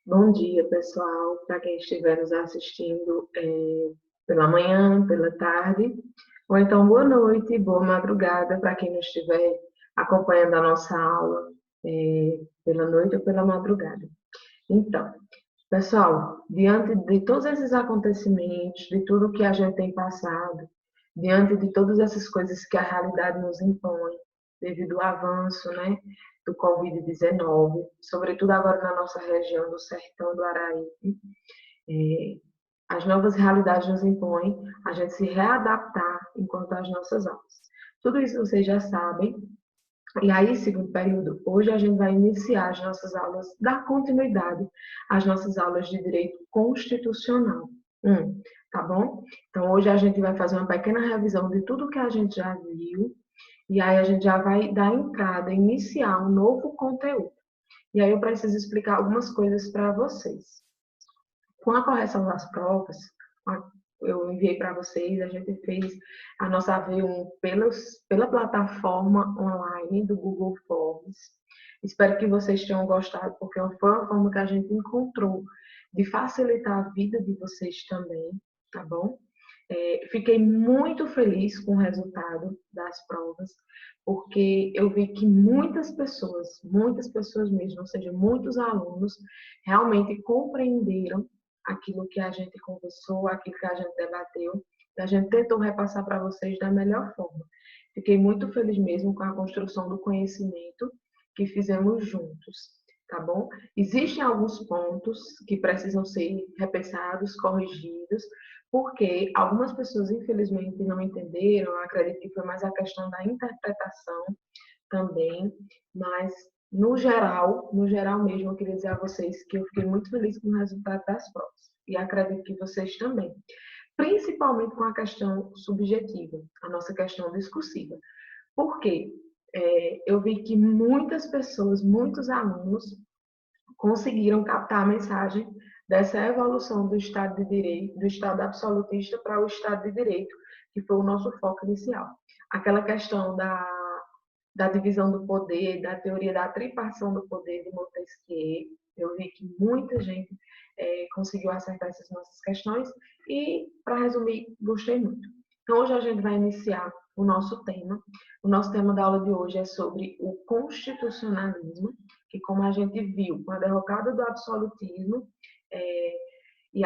Bom dia, pessoal, para quem estiver nos assistindo pela manhã, pela tarde, ou então boa noite, boa madrugada para quem não estiver acompanhando a nossa aula pela noite ou pela madrugada. Então, pessoal, diante de todos esses acontecimentos, de tudo que a gente tem passado, diante de todas essas coisas que a realidade nos impõe, devido ao avanço, né, do Covid-19, sobretudo agora na nossa região do Sertão do Araípe, eh, as novas realidades nos impõem a gente se readaptar enquanto às nossas aulas. Tudo isso vocês já sabem, e aí, segundo período, hoje a gente vai iniciar as nossas aulas, dar continuidade às nossas aulas de direito constitucional. Tá bom? Então, hoje a gente vai fazer uma pequena revisão de tudo que a gente já viu, e aí a gente já vai dar entrada, iniciar um novo conteúdo. E aí eu preciso explicar algumas coisas para vocês. Com a correção das provas, eu enviei para vocês, a gente fez a nossa V1 pela plataforma online do Google Forms. Espero que vocês tenham gostado, porque foi uma forma que a gente encontrou de facilitar a vida de vocês também, tá bom? Fiquei muito feliz com o resultado das provas, porque eu vi que muitas pessoas mesmo, ou seja, muitos alunos, realmente compreenderam aquilo que a gente conversou, aquilo que a gente debateu, e a gente tentou repassar para vocês da melhor forma. Fiquei muito feliz mesmo com a construção do conhecimento que fizemos juntos, tá bom? Existem alguns pontos que precisam ser repensados, corrigidos, porque algumas pessoas, infelizmente, não entenderam, eu acredito que foi mais a questão da interpretação também, mas no geral mesmo, eu queria dizer a vocês que eu fiquei muito feliz com o resultado das provas, e acredito que vocês também, principalmente com a questão subjetiva, a nossa questão discursiva. Por quê? Eu vi que muitas pessoas, muitos alunos, conseguiram captar a mensagem dessa evolução do Estado de Direito, do Estado absolutista para o Estado de Direito, que foi o nosso foco inicial. Aquela questão da divisão do poder, da teoria da tripartição do poder de Montesquieu, eu vi que muita gente conseguiu acertar essas nossas questões e, para resumir, gostei muito. Então, hoje a gente vai iniciar o nosso tema. O nosso tema da aula de hoje é sobre o constitucionalismo, que, como a gente viu, com a derrocada do absolutismo e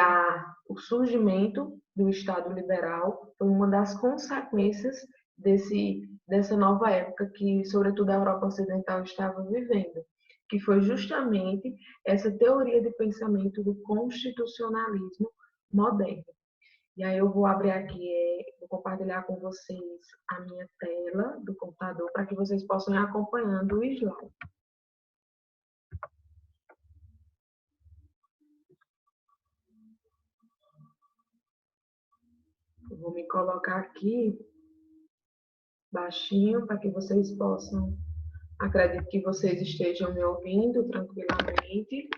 o surgimento do Estado liberal, foi uma das consequências dessa nova época que, sobretudo, a Europa Ocidental estava vivendo, que foi justamente essa teoria de pensamento do constitucionalismo moderno. E aí eu vou abrir aqui, vou compartilhar com vocês a minha tela do computador para que vocês possam ir acompanhando o slide. Eu vou me colocar aqui baixinho para que vocês possam. Acredito que vocês estejam me ouvindo tranquilamente,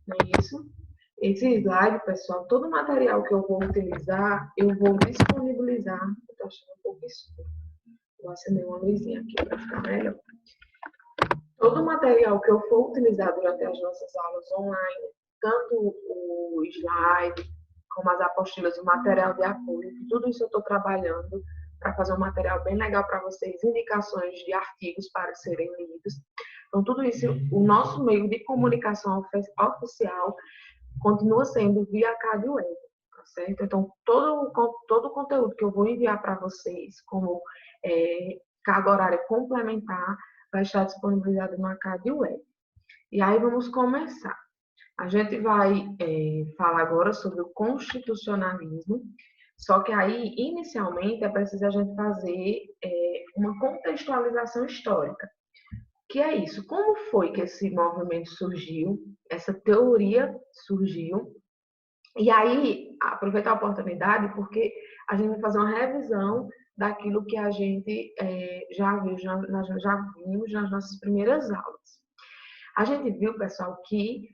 não é isso? Esse slide, pessoal, todo o material que eu vou utilizar, eu vou disponibilizar. Estou achando um pouco escuro. Vou acender uma luzinha aqui para ficar melhor. Todo o material que eu for utilizar durante as nossas aulas online, tanto o slide, como as apostilas, o material de apoio, tudo isso eu estou trabalhando para fazer um material bem legal para vocês, indicações de artigos para serem lidos. Então, tudo isso, o nosso meio de comunicação oficial continua sendo via CAD Web, tá certo? Então, todo o conteúdo que eu vou enviar para vocês, como carga horária complementar, vai estar disponibilizado no CAD Web. E aí, vamos começar. A gente vai falar agora sobre o constitucionalismo, só que aí, inicialmente, é preciso a gente fazer uma contextualização histórica. Que é isso? Como foi que esse movimento surgiu, essa teoria surgiu? E aí, aproveitar a oportunidade, porque a gente vai fazer uma revisão daquilo que a gente já viu, já vimos nas nossas primeiras aulas. A gente viu, pessoal, que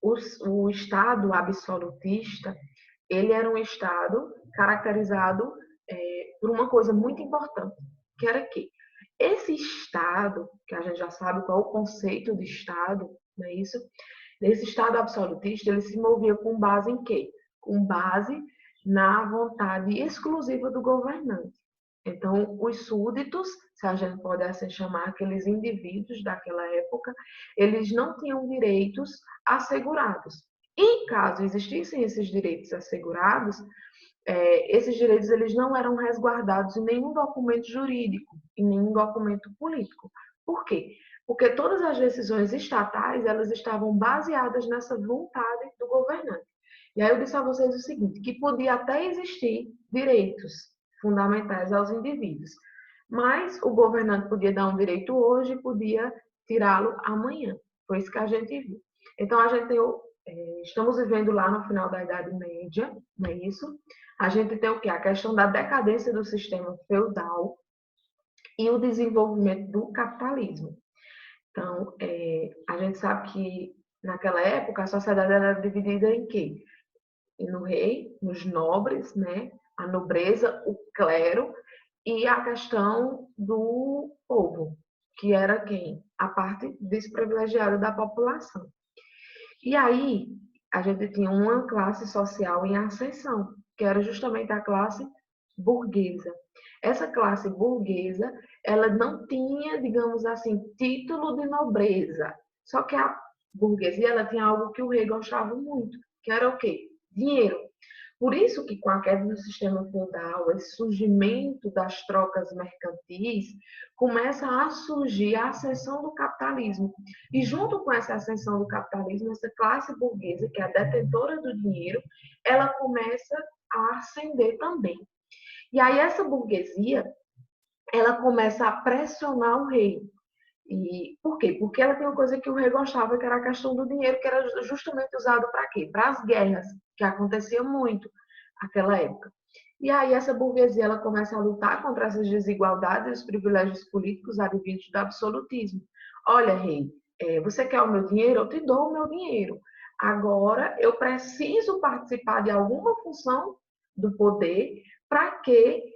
o Estado absolutista, ele era um Estado caracterizado por uma coisa muito importante, que era que esse Estado, que a gente já sabe qual é o conceito de Estado, não é isso? Esse Estado absolutista, ele se movia com base em quê? Com base na vontade exclusiva do governante. Então, os súditos, se a gente pode assim chamar, aqueles indivíduos daquela época, eles não tinham direitos assegurados. E caso existissem esses direitos assegurados, esses direitos eles não eram resguardados em nenhum documento jurídico, em nenhum documento político. Por quê? Porque todas as decisões estatais elas estavam baseadas nessa vontade do governante. E aí eu disse a vocês o seguinte, que podia até existir direitos fundamentais aos indivíduos, mas o governante podia dar um direito hoje e podia tirá-lo amanhã. Foi isso que a gente viu. Então, a gente tem estamos vivendo lá no final da Idade Média, não é isso? A gente tem o quê? A questão da decadência do sistema feudal e o desenvolvimento do capitalismo. Então, a gente sabe que naquela época a sociedade era dividida em quê? No rei, nos nobres, né? A nobreza, o clero e a questão do povo, que era quem? A parte desprivilegiada da população. E aí, a gente tinha uma classe social em ascensão, que era justamente a classe burguesa. Essa classe burguesa, ela não tinha, digamos assim, título de nobreza. Só que a burguesia, ela tinha algo que o rei gostava muito, que era o quê? Dinheiro. Por isso que com a queda do sistema feudal, esse surgimento das trocas mercantis, começa a surgir a ascensão do capitalismo. E junto com essa ascensão do capitalismo, essa classe burguesa, que é a detentora do dinheiro, ela começa a ascender também. E aí essa burguesia, ela começa a pressionar o rei. E por quê? Porque ela tem uma coisa que o rei gostava, que era a questão do dinheiro, que era justamente usado para quê? Para as guerras, que acontecia muito naquela época. E aí essa burguesia ela começa a lutar contra essas desigualdades e os privilégios políticos advindos do absolutismo. Olha, rei, você quer o meu dinheiro? Eu te dou o meu dinheiro. Agora eu preciso participar de alguma função do poder para que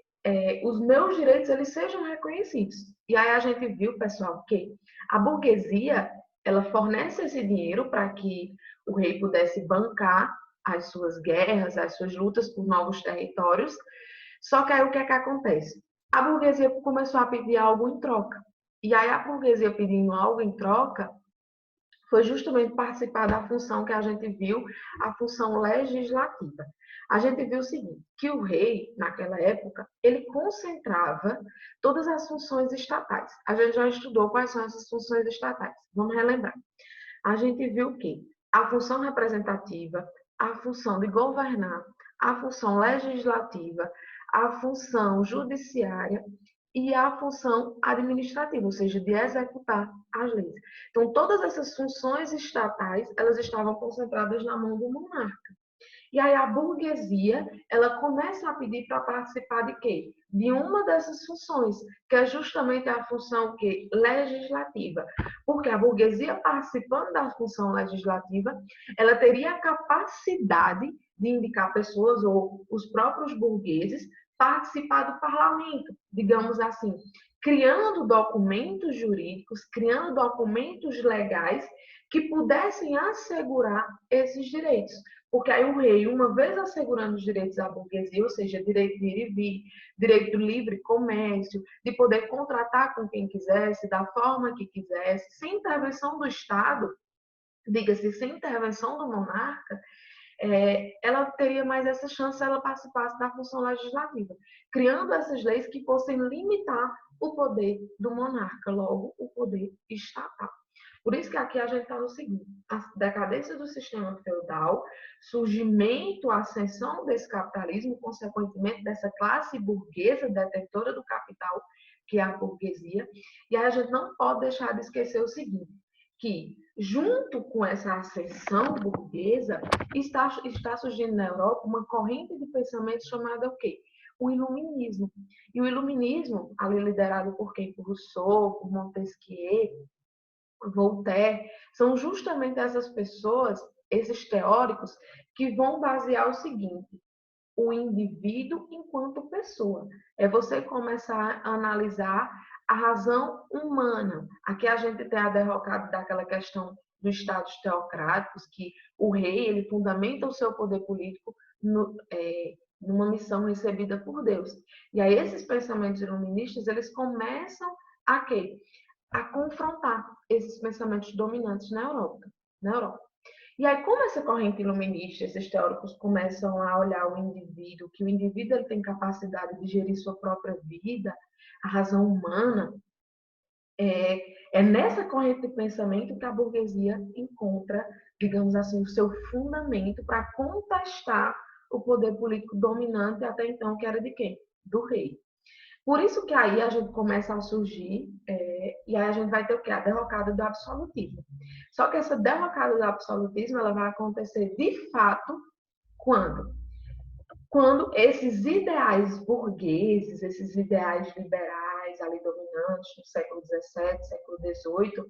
os meus direitos eles sejam reconhecidos. E aí a gente viu, pessoal, que a burguesia ela fornece esse dinheiro para que o rei pudesse bancar as suas guerras, as suas lutas por novos territórios. Só que aí o que é que acontece? A burguesia começou a pedir algo em troca. E aí a burguesia pedindo algo em troca foi justamente participar da função que a gente viu, a função legislativa. A gente viu o seguinte, que o rei, naquela época, ele concentrava todas as funções estatais. A gente já estudou quais são essas funções estatais. Vamos relembrar. A gente viu que a função representativa, a função de governar, a função legislativa, a função judiciária e a função administrativa, ou seja, de executar as leis. Então, todas essas funções estatais, elas estavam concentradas na mão do monarca. E aí a burguesia, ela começa a pedir para participar de quê? De uma dessas funções, que é justamente a função que legislativa. Porque a burguesia participando da função legislativa, ela teria a capacidade de indicar pessoas ou os próprios burgueses participar do parlamento, digamos assim, criando documentos jurídicos, criando documentos legais que pudessem assegurar esses direitos. Porque aí o rei, uma vez assegurando os direitos à burguesia, ou seja, direito de ir e vir, direito do livre comércio, de poder contratar com quem quisesse, da forma que quisesse, sem intervenção do Estado, diga-se, sem intervenção do monarca, ela teria mais essa chance se ela participasse da função legislativa, criando essas leis que fossem limitar o poder do monarca, logo o poder estatal. Por isso que aqui a gente está no seguinte, a decadência do sistema feudal, surgimento, ascensão desse capitalismo, consequentemente dessa classe burguesa detentora do capital, que é a burguesia, e aí a gente não pode deixar de esquecer o seguinte, que junto com essa ascensão burguesa, está surgindo na Europa uma corrente de pensamento chamada o quê? O iluminismo. E o iluminismo, ali liderado por quem? Por Rousseau, por Montesquieu, Voltaire, são justamente essas pessoas, esses teóricos, que vão basear o seguinte: o indivíduo enquanto pessoa. É você começar a analisar a razão humana. Aqui a gente tem a derrocada daquela questão dos estados teocráticos, que o rei ele fundamenta o seu poder político numa missão recebida por Deus. E aí esses pensamentos iluministas, eles começam a quê? A confrontar esses pensamentos dominantes na Europa. E aí, como essa corrente iluminista, esses teóricos começam a olhar o indivíduo, que o indivíduo ele tem capacidade de gerir sua própria vida, a razão humana, é nessa corrente de pensamento que a burguesia encontra, digamos assim, o seu fundamento para contestar o poder político dominante até então, que era de quem? Do rei. Por isso que aí a gente começa a surgir, e aí a gente vai ter o quê? A derrocada do absolutismo. Só que essa derrocada do absolutismo, ela vai acontecer de fato quando? Quando esses ideais burgueses, esses ideais liberais ali dominantes no século XVII, século XVIII,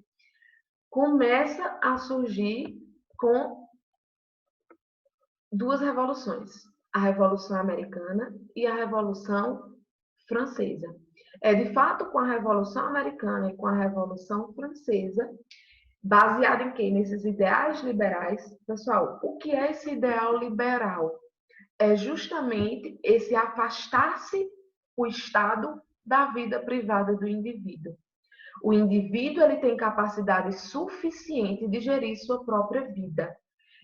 começa a surgir com duas revoluções, a Revolução Americana e a Revolução Francesa. É de fato com a Revolução Americana e com a Revolução Francesa, baseado em quê? Nesses ideais liberais. Pessoal, o que é esse ideal liberal? É justamente esse afastar-se o Estado da vida privada do indivíduo. O indivíduo ele tem capacidade suficiente de gerir sua própria vida.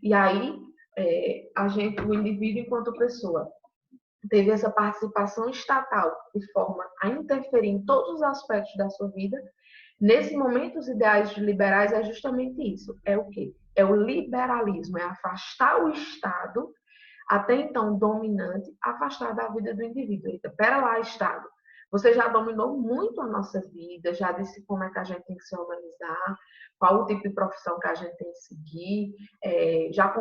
E aí, o indivíduo enquanto pessoa teve essa participação estatal de forma a interferir em todos os aspectos da sua vida. Nesse momento, os ideais liberais é justamente isso. É o quê? É o liberalismo, é afastar o Estado, até então dominante, afastar da vida do indivíduo. Eita, pera lá, Estado. Você já dominou muito a nossa vida, já disse como é que a gente tem que se organizar, qual o tipo de profissão que a gente tem que seguir, já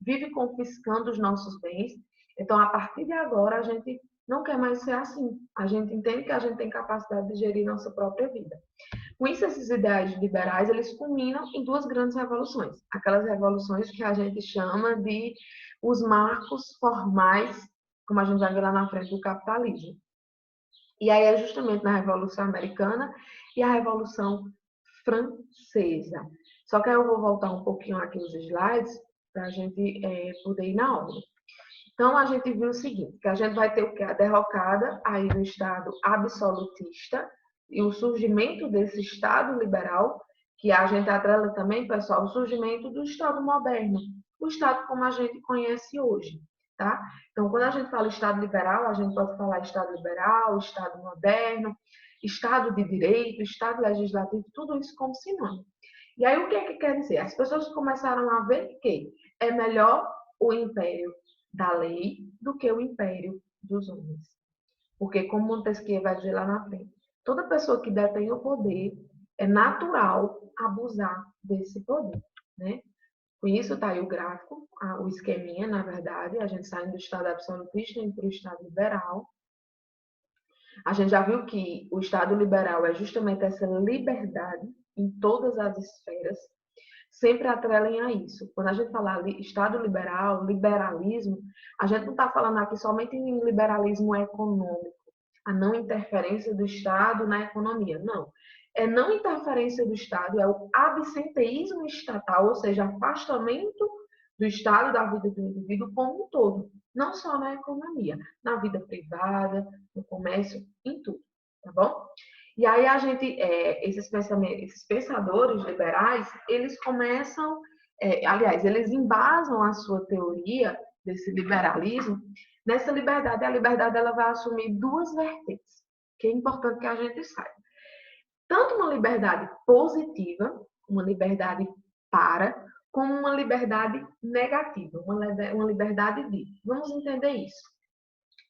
vive confiscando os nossos bens. Então, a partir de agora, a gente não quer mais ser assim. A gente entende que a gente tem capacidade de gerir nossa própria vida. Com isso, esses ideais liberais, eles culminam em duas grandes revoluções. Aquelas revoluções que a gente chama de os marcos formais, como a gente vai ver lá na frente, do capitalismo. E aí é justamente na Revolução Americana e a Revolução Francesa. Só que aí eu vou voltar um pouquinho aqui os slides para a gente poder ir na ordem. Então, a gente viu o seguinte, que a gente vai ter o que? A derrocada aí do Estado absolutista e o surgimento desse Estado liberal, que a gente atrela também, pessoal, o surgimento do Estado moderno, o Estado como a gente conhece hoje, tá? Então, quando a gente fala Estado liberal, a gente pode falar Estado liberal, Estado moderno, Estado de direito, Estado legislativo, tudo isso como sinônimo. E aí, o que é que quer dizer? As pessoas começaram a ver que é melhor o império da lei do que o império dos homens. Porque, como Montesquieu vai dizer lá na frente, toda pessoa que detém o poder, é natural abusar desse poder, né? Com isso está aí o gráfico, o esqueminha, na verdade, a gente sai do Estado absolutista e para o Estado liberal. A gente já viu que o Estado liberal é justamente essa liberdade em todas as esferas, sempre atrelem a isso. Quando a gente fala Estado liberal, liberalismo, a gente não está falando aqui somente em liberalismo econômico, a não interferência do Estado na economia. Não. É não interferência do Estado, é o absenteísmo estatal, ou seja, afastamento do Estado da vida do indivíduo como um todo. Não só na economia, na vida privada, no comércio, em tudo. Tá bom? E aí a gente, esses pensadores liberais, eles começam, aliás, eles embasam a sua teoria desse liberalismo nessa liberdade. A liberdade ela vai assumir duas vertentes, que é importante que a gente saiba. Tanto uma liberdade positiva, uma liberdade para, como uma liberdade negativa, uma liberdade de. Vamos entender isso.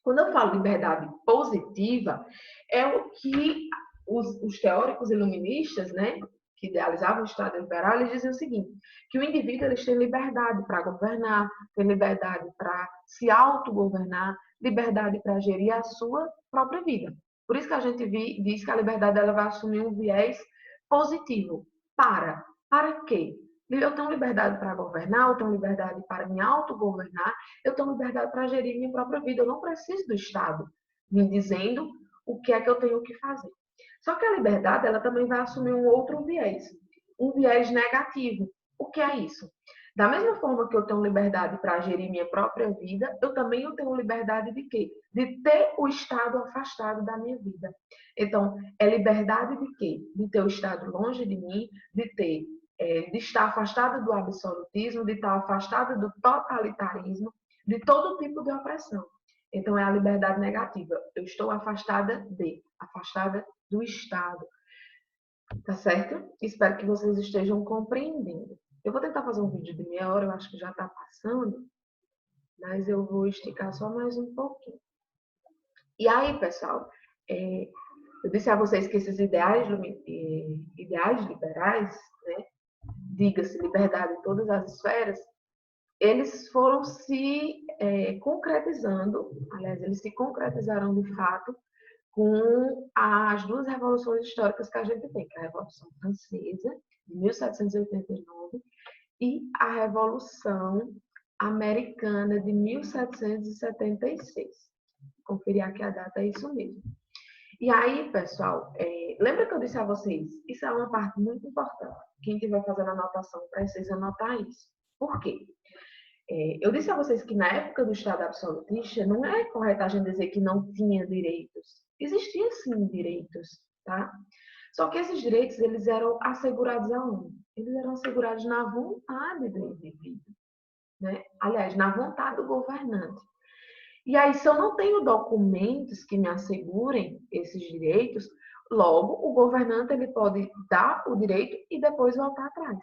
Quando eu falo liberdade positiva, é o que os teóricos iluministas, né, que idealizavam o Estado liberal, eles diziam o seguinte, que o indivíduo eles tem liberdade para governar, tem liberdade para se autogovernar, liberdade para gerir a sua própria vida. Por isso que a gente diz que a liberdade ela vai assumir um viés positivo. Para quê? Eu tenho liberdade para governar, eu tenho liberdade para me autogovernar, eu tenho liberdade para gerir minha própria vida. Eu não preciso do Estado me dizendo o que é que eu tenho que fazer. Só que a liberdade ela também vai assumir um outro viés, um viés negativo. O que é isso? Da mesma forma que eu tenho liberdade para gerir minha própria vida, eu também tenho liberdade de quê? De ter o Estado afastado da minha vida. Então, é liberdade de quê? De ter o Estado longe de mim, de estar afastado do absolutismo, de estar afastado do totalitarismo, de todo tipo de opressão. Então, é a liberdade negativa. Eu estou afastada do Estado. Tá certo? Espero que vocês estejam compreendendo. Eu vou tentar fazer um vídeo de meia hora, eu acho que já está passando, mas eu vou esticar só mais um pouquinho. E aí, pessoal, eu disse a vocês que esses ideais liberais, né, diga-se liberdade em todas as esferas, eles foram se concretizando, aliás, eles se concretizaram de fato com as duas revoluções históricas que a gente tem, que é a Revolução Francesa, de 1789, e a Revolução Americana, de 1776. Vou conferir aqui a data, é isso mesmo. E aí, pessoal, lembra que eu disse a vocês, isso é uma parte muito importante. Quem estiver fazendo anotação, precisa anotar isso. Por quê? Eu disse a vocês que na época do Estado absolutista, não é correto a gente dizer que não tinha direitos. Existiam sim direitos, tá? Só que esses direitos, eles eram assegurados aonde? Eles eram assegurados na vontade do indivíduo, né? Aliás, na vontade do governante. E aí, se eu não tenho documentos que me assegurem esses direitos, logo o governante ele pode dar o direito e depois voltar atrás.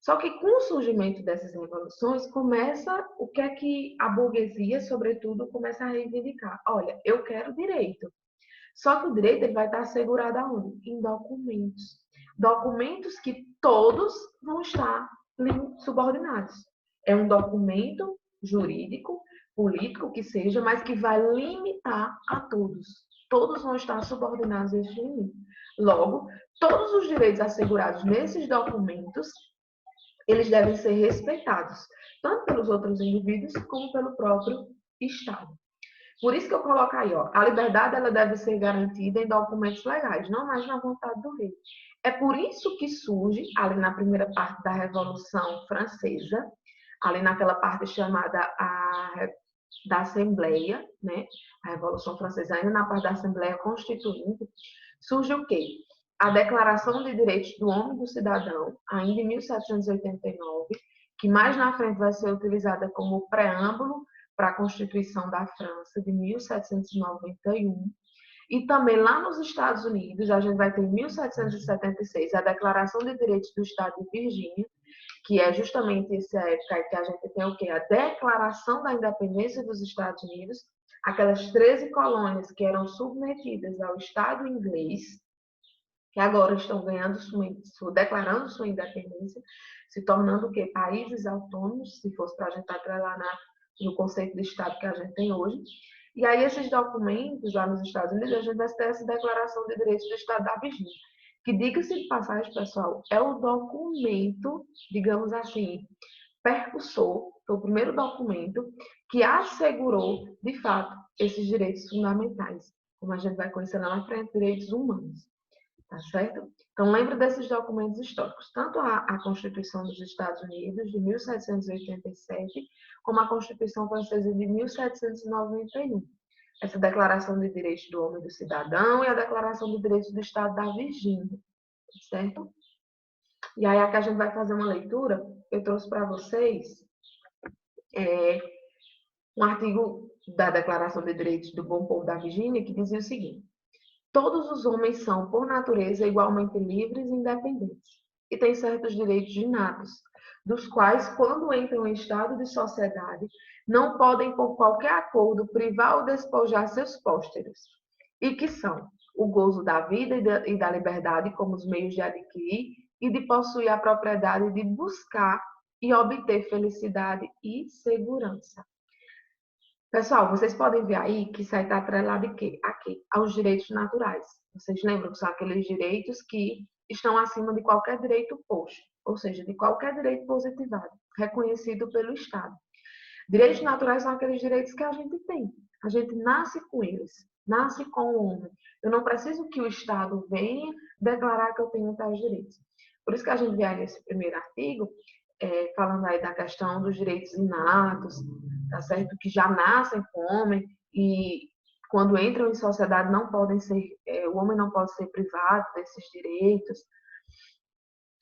Só que com o surgimento dessas revoluções, começa o que é que a burguesia, sobretudo, começa a reivindicar. Olha, eu quero direito. Só que o direito ele vai estar assegurado aonde? Em documentos. Documentos que todos vão estar subordinados. É um documento jurídico, político que seja, mas que vai limitar a todos. Todos vão estar subordinados a esse limite. Logo, todos os direitos assegurados nesses documentos eles devem ser respeitados, tanto pelos outros indivíduos como pelo próprio Estado. Por isso que eu coloco aí, ó, a liberdade ela deve ser garantida em documentos legais, não mais na vontade do rei. É por isso que surge, ali na primeira parte da Revolução Francesa, ali naquela parte chamada da Assembleia, né? A Revolução Francesa, ainda na parte da Assembleia Constituinte, surge o quê? A Declaração de Direitos do Homem e do Cidadão, ainda em 1789, que mais na frente vai ser utilizada como preâmbulo para a Constituição da França, de 1791. E também lá nos Estados Unidos, a gente vai ter em 1776 a Declaração de Direitos do Estado de Virgínia, que é justamente essa época que a gente tem o quê? A Declaração da Independência dos Estados Unidos, aquelas 13 colônias que eram submetidas ao Estado inglês, que agora estão declarando sua independência, se tornando o quê? Países autônomos, se fosse para a gente atrelar no conceito de Estado que a gente tem hoje. E aí, esses documentos lá nos Estados Unidos, a gente vai ter essa Declaração de Direitos do Estado da Virgínia, que, diga-se de passagem, pessoal, é o documento, digamos assim, percussor, foi o primeiro documento que assegurou, de fato, esses direitos fundamentais, como a gente vai conhecer lá na frente, direitos humanos. Tá certo? Então, lembra desses documentos históricos, tanto a Constituição dos Estados Unidos, de 1787, como a Constituição Francesa de 1791. Essa Declaração de Direitos do Homem e do Cidadão e a Declaração de Direitos do Estado da Virgínia, certo? E aí, aqui a gente vai fazer uma leitura, eu trouxe para vocês um artigo da Declaração de Direitos do Bom Povo da Virgínia, que dizia o seguinte: todos os homens são, por natureza, igualmente livres e independentes, e têm certos direitos inatos, dos quais, quando entram em estado de sociedade, não podem, por qualquer acordo, privar ou despojar seus pósteros, e que são o gozo da vida e da liberdade como os meios de adquirir e de possuir a propriedade de buscar e obter felicidade e segurança. Pessoal, vocês podem ver aí que isso aí está atrelado aqui, aos direitos naturais. Vocês lembram que são aqueles direitos que estão acima de qualquer direito posto, ou seja, de qualquer direito positivado, reconhecido pelo Estado. Direitos naturais são aqueles direitos que a gente tem. A gente nasce com eles, nasce com o homem. Eu não preciso que o Estado venha declarar que eu tenho tais direitos. Por isso que a gente vê aí nesse primeiro artigo, falando aí da questão dos direitos inatos, tá certo? Que já nascem com o homem e quando entram em sociedade não podem ser, o homem não pode ser privado desses direitos.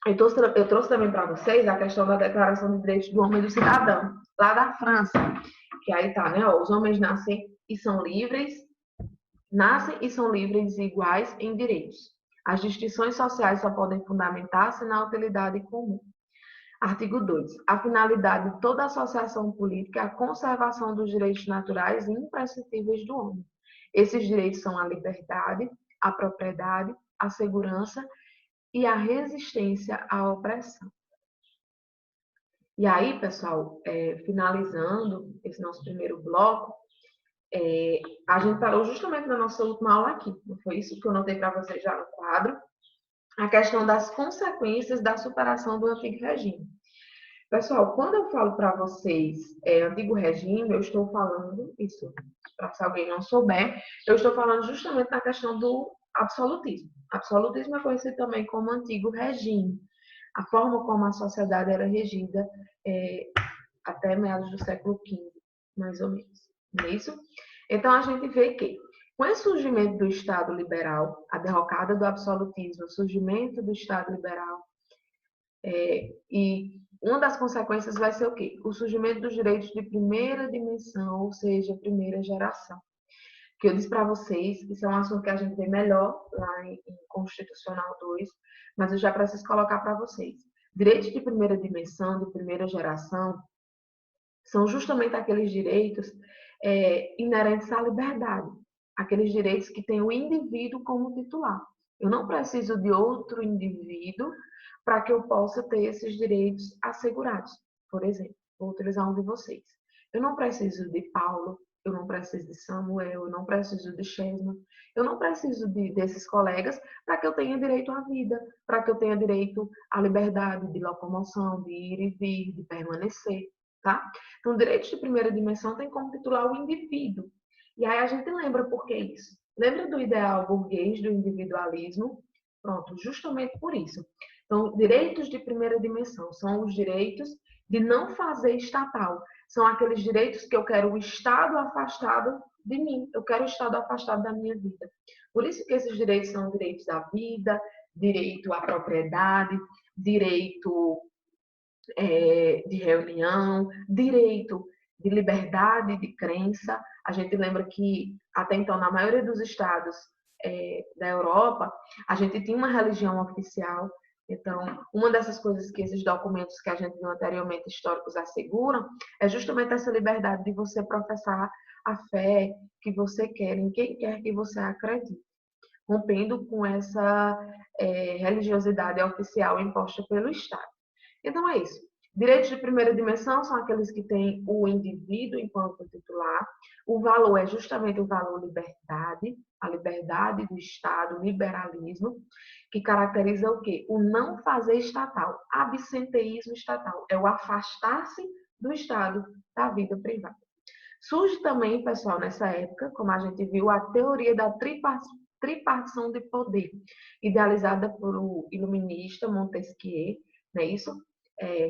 Eu trouxe também para vocês a questão da Declaração de Direitos do Homem e do Cidadão, lá da França, que aí tá, né? Ó, os homens nascem e são livres e iguais em direitos. As distinções sociais só podem fundamentar-se na utilidade comum. Artigo 2. A finalidade de toda associação política é a conservação dos direitos naturais e imprescindíveis do homem. Esses direitos são a liberdade, a propriedade, a segurança e a resistência à opressão. E aí, pessoal, finalizando esse nosso primeiro bloco, a gente parou justamente na nossa última aula aqui, não foi isso que eu notei para vocês já no quadro, a questão das consequências da superação do antigo regime. Pessoal, quando eu falo para vocês antigo regime, eu estou falando, isso, para se alguém não souber, eu estou falando justamente na questão do absolutismo. Absolutismo é conhecido também como antigo regime, a forma como a sociedade era regida até meados do século XV, mais ou menos. Não é isso? Então, a gente vê que, com o surgimento do Estado liberal, a derrocada do absolutismo, o surgimento do Estado liberal, e uma das consequências vai ser o quê? O surgimento dos direitos de primeira dimensão, ou seja, primeira geração. Que eu disse para vocês, isso é um assunto que a gente vê melhor lá em Constitucional 2, mas eu já preciso colocar para vocês. Direitos de primeira dimensão, de primeira geração, são justamente aqueles direitos inerentes à liberdade, aqueles direitos que têm o indivíduo como titular. Eu não preciso de outro indivíduo para que eu possa ter esses direitos assegurados. Por exemplo, vou utilizar um de vocês. Eu não preciso de Paulo, eu não preciso de Samuel, eu não preciso de Chesma, eu não preciso desses colegas para que eu tenha direito à vida, para que eu tenha direito à liberdade de locomoção, de ir e vir, de permanecer, tá? Então, direitos de primeira dimensão tem como titular o indivíduo. E aí a gente lembra por que isso? Lembra do ideal burguês do individualismo? Pronto, justamente por isso. Então, direitos de primeira dimensão são os direitos de não fazer estatal. São aqueles direitos que eu quero o Estado afastado de mim. Eu quero o Estado afastado da minha vida. Por isso que esses direitos são direitos à vida, direito à propriedade, direito de reunião, direito de liberdade de crença. A gente lembra que, até então, na maioria dos estados da Europa, a gente tinha uma religião oficial. Então, uma dessas coisas que esses documentos que a gente viu anteriormente, históricos, asseguram, é justamente essa liberdade de você professar a fé que você quer, em quem quer que você acredite, rompendo com essa religiosidade oficial imposta pelo Estado. Então, é isso. Direitos de primeira dimensão são aqueles que têm o indivíduo enquanto titular. O valor é justamente o valor liberdade, a liberdade do Estado, o liberalismo, que caracteriza o quê? O não fazer estatal, absenteísmo estatal, é o afastar-se do Estado da vida privada. Surge também, pessoal, nessa época, como a gente viu, a teoria da tripartição de poder, idealizada por o iluminista Montesquieu, não é isso?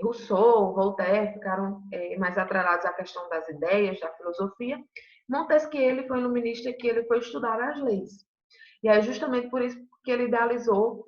Rousseau, Voltaire ficaram mais atrelados à questão das ideias, da filosofia. Montesquieu ele foi um iluminista que ele foi estudar as leis. E é justamente por isso que ele idealizou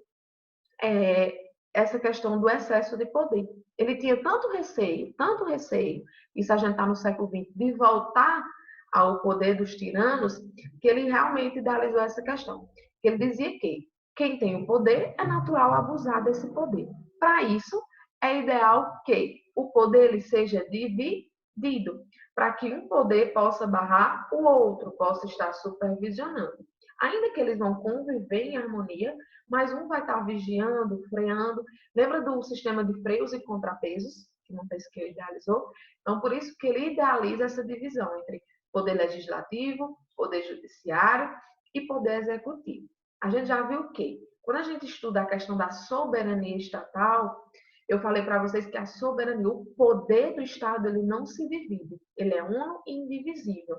essa questão do excesso de poder. Ele tinha tanto receio, isso a gente está no século XX, de voltar ao poder dos tiranos, que ele realmente idealizou essa questão. Ele dizia que quem tem o poder é natural abusar desse poder. Para isso, é ideal que o poder ele seja dividido, para que um poder possa barrar o outro, possa estar supervisionando. Ainda que eles vão conviver em harmonia, mas um vai estar vigiando, freando. Lembra do sistema de freios e contrapesos, que Montesquieu idealizou? Então, por isso que ele idealiza essa divisão entre poder legislativo, poder judiciário e poder executivo. A gente já viu que, quando a gente estuda a questão da soberania estatal, Eu falei para vocês que a soberania, o poder do Estado, ele não se divide. Ele é uno e indivisível.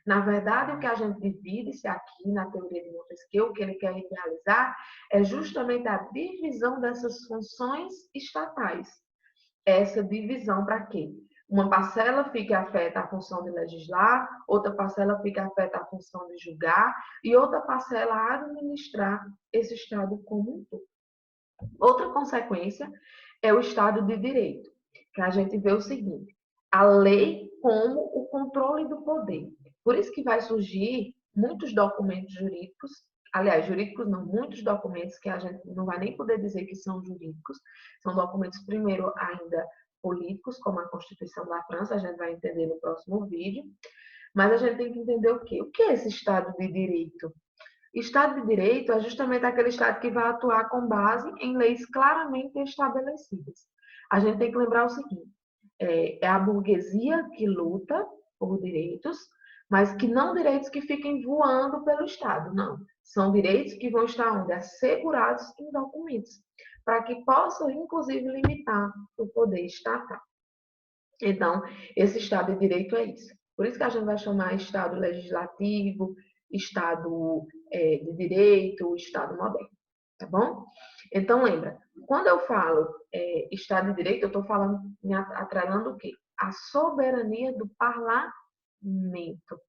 Na verdade, o que a gente divide-se aqui na teoria de Montesquieu, o que ele quer realizar, é justamente a divisão dessas funções estatais. Essa divisão para quê? Uma parcela fica afeta a função de legislar, outra parcela fica afeta a função de julgar e outra parcela a administrar esse Estado como um todo. Outra consequência é o Estado de Direito, que a gente vê o seguinte: a lei como o controle do poder. Por isso que vai surgir muitos documentos jurídicos, aliás, jurídicos não, muitos documentos que a gente não vai nem poder dizer que são jurídicos, são documentos, primeiro, ainda políticos, como a Constituição da França, a gente vai entender no próximo vídeo, mas a gente tem que entender o quê? O que é esse Estado de Direito? Estado de Direito é justamente aquele Estado que vai atuar com base em leis claramente estabelecidas. A gente tem que lembrar o seguinte: é a burguesia que luta por direitos, mas que não direitos que fiquem voando pelo Estado, não. São direitos que vão estar onde? Assegurados em documentos, para que possam, inclusive, limitar o poder estatal. Então, esse Estado de Direito é isso. Por isso que a gente vai chamar Estado legislativo, Estado de Direito, Estado moderno, tá bom? Então, lembra, quando eu falo Estado de Direito, eu estou falando, me atrelando o quê? A soberania do parlamento.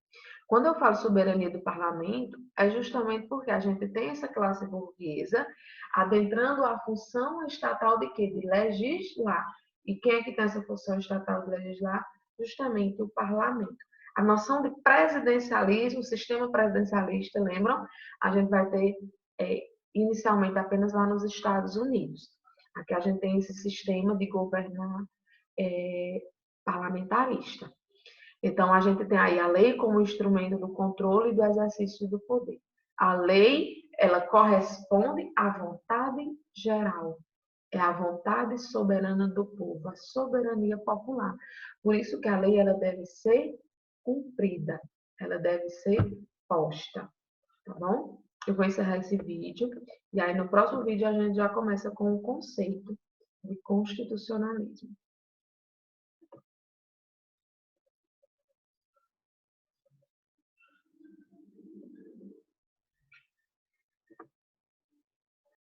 Quando eu falo soberania do parlamento, é justamente porque a gente tem essa classe burguesa adentrando a função estatal de quê? De legislar. E quem é que tem essa função estatal de legislar? Justamente o parlamento. A noção de presidencialismo, sistema presidencialista, lembram? A gente vai ter inicialmente apenas lá nos Estados Unidos. Aqui a gente tem esse sistema de governar parlamentarista. Então, a gente tem aí a lei como instrumento do controle e do exercício do poder. A lei, ela corresponde à vontade geral. É a vontade soberana do povo, a soberania popular. Por isso que a lei, ela deve ser cumprida, ela deve ser posta, tá bom? Eu vou encerrar esse vídeo, e aí no próximo vídeo a gente já começa com o conceito de constitucionalismo.